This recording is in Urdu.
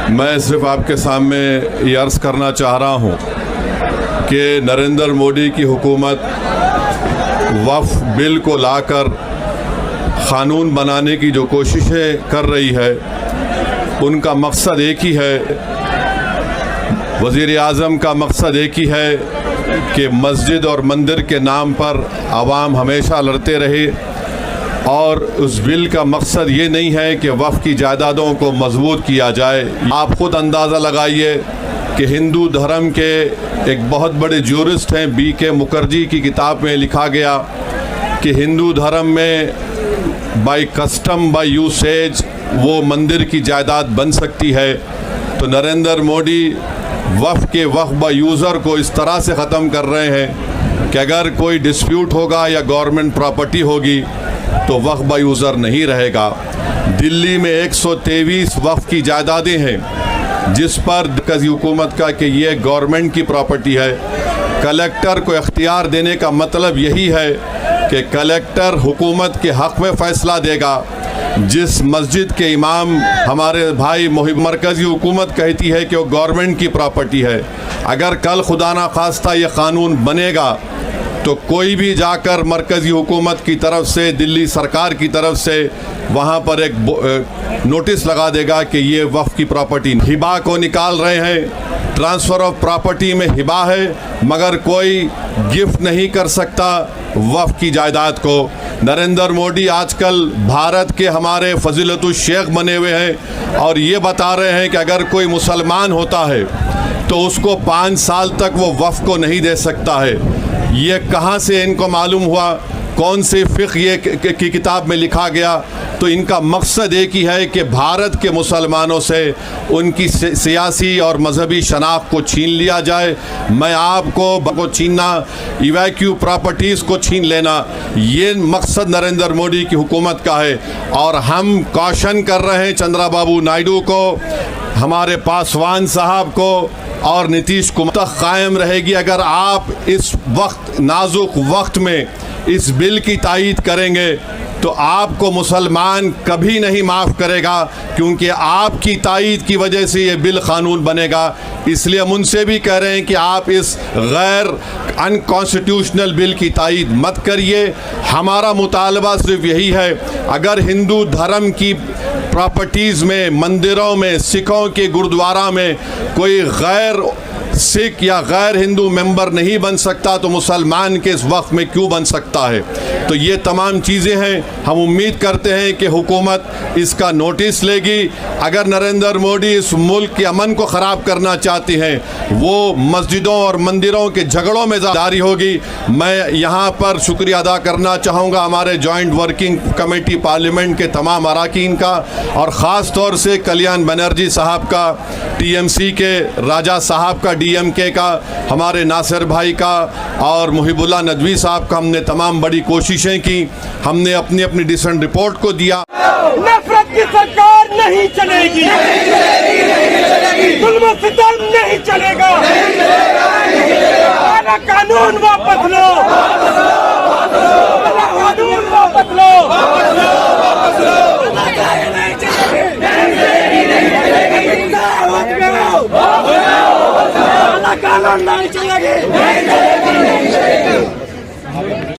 میں صرف آپ کے سامنے یہ عرض کرنا چاہ رہا ہوں کہ نریندر مودی کی حکومت وقف بل کو لا کر قانون بنانے کی جو کوششیں کر رہی ہے ان کا مقصد ایک ہی ہے، وزیر اعظم کا مقصد ایک ہی ہے کہ مسجد اور مندر کے نام پر عوام ہمیشہ لڑتے رہے، اور اس بل کا مقصد یہ نہیں ہے کہ وقف کی جائیدادوں کو مضبوط کیا جائے۔ آپ خود اندازہ لگائیے کہ ہندو دھرم کے ایک بہت بڑے جورسٹ ہیں بی کے مکھرجی کی کتاب میں لکھا گیا کہ ہندو دھرم میں بائی کسٹم بائی یوسیج وہ مندر کی جائیداد بن سکتی ہے، تو نریندر مودی وقف کے وقف با یوزر کو اس طرح سے ختم کر رہے ہیں کہ اگر کوئی ڈسپیوٹ ہوگا یا گورنمنٹ پراپرٹی ہوگی تو وقف با یوزر نہیں رہے گا۔ دلی میں 123 وقف کی جائیدادیں ہیں جس پر مرکزی حکومت کا کہ یہ گورنمنٹ کی پراپرٹی ہے۔ کلیکٹر کو اختیار دینے کا مطلب یہی ہے کہ کلیکٹر حکومت کے حق میں فیصلہ دے گا۔ جس مسجد کے امام ہمارے بھائی مرکزی حکومت کہتی ہے کہ وہ گورنمنٹ کی پراپرٹی ہے، اگر کل خدا نخواستہ یہ قانون بنے گا تو کوئی بھی جا کر مرکزی حکومت کی طرف سے، دلی سرکار کی طرف سے وہاں پر ایک نوٹس لگا دے گا کہ یہ وقف کی پراپرٹی۔ ہبہ کو نکال رہے ہیں، ٹرانسفر آف پراپرٹی میں ہبہ ہے مگر کوئی گفٹ نہیں کر سکتا وقف کی جائیداد کو۔ نریندر مودی آج کل بھارت کے ہمارے فضیلت الشیخ بنے ہوئے ہیں اور یہ بتا رہے ہیں کہ اگر کوئی مسلمان ہوتا ہے تو اس کو 5 سال تک وہ وقف کو نہیں دے سکتا ہے۔ یہ کہاں سے ان کو معلوم ہوا؟ کون سی فقہ یہ کی کتاب میں لکھا گیا؟ تو ان کا مقصد ایک ہی ہے کہ بھارت کے مسلمانوں سے ان کی سیاسی اور مذہبی شناخت کو چھین لیا جائے۔ میں آپ کو چھیننا، ایویکیو پراپرٹیز کو چھین لینا، یہ مقصد نریندر مودی کی حکومت کا ہے۔ اور ہم کوشن کر رہے ہیں چندرا بابو نائیڈو کو، ہمارے پاسوان صاحب کو اور نتیش کمار قائم رہے گی اگر آپ اس وقت نازک وقت میں اس بل کی تائید کریں گے تو آپ کو مسلمان کبھی نہیں معاف کرے گا، کیونکہ آپ کی تائید کی وجہ سے یہ بل قانون بنے گا۔ اس لیے ہم ان سے بھی کہہ رہے ہیں کہ آپ اس غیر انکانسٹیٹیوشنل بل کی تائید مت کریے۔ ہمارا مطالبہ صرف یہی ہے، اگر ہندو دھرم کی پراپرٹیز میں، مندروں میں، سکھوں کے گردوارہ میں کوئی غیر سکھ یا غیر ہندو ممبر نہیں بن سکتا تو مسلمان کے اس وقت میں کیوں بن سکتا ہے؟ تو یہ تمام چیزیں ہیں، ہم امید کرتے ہیں کہ حکومت اس کا نوٹس لے گی۔ اگر نریندر مودی اس ملک کے امن کو خراب کرنا چاہتی ہیں، وہ مسجدوں اور مندروں کے جھگڑوں میں جاری ہوگی۔ میں یہاں پر شکریہ ادا کرنا چاہوں گا ہمارے جوائنٹ ورکنگ کمیٹی پارلیمنٹ کے تمام اراکین کا، اور خاص طور سے کلیان بنرجی صاحب کا، ٹی ایم سی کے راجہ صاحب کا، ڈی ایم کے کا، ہمارے ناصر بھائی کا اور محب اللہ ندوی صاحب کا۔ ہم نے تمام بڑی کوششیں کی، ہم نے اپنی ڈیسنٹ رپورٹ کو دیا۔ نفرت کی سرکار نہیں چلے گی، ظلم و ستم نہیں چلے گا، قانون واپس لو۔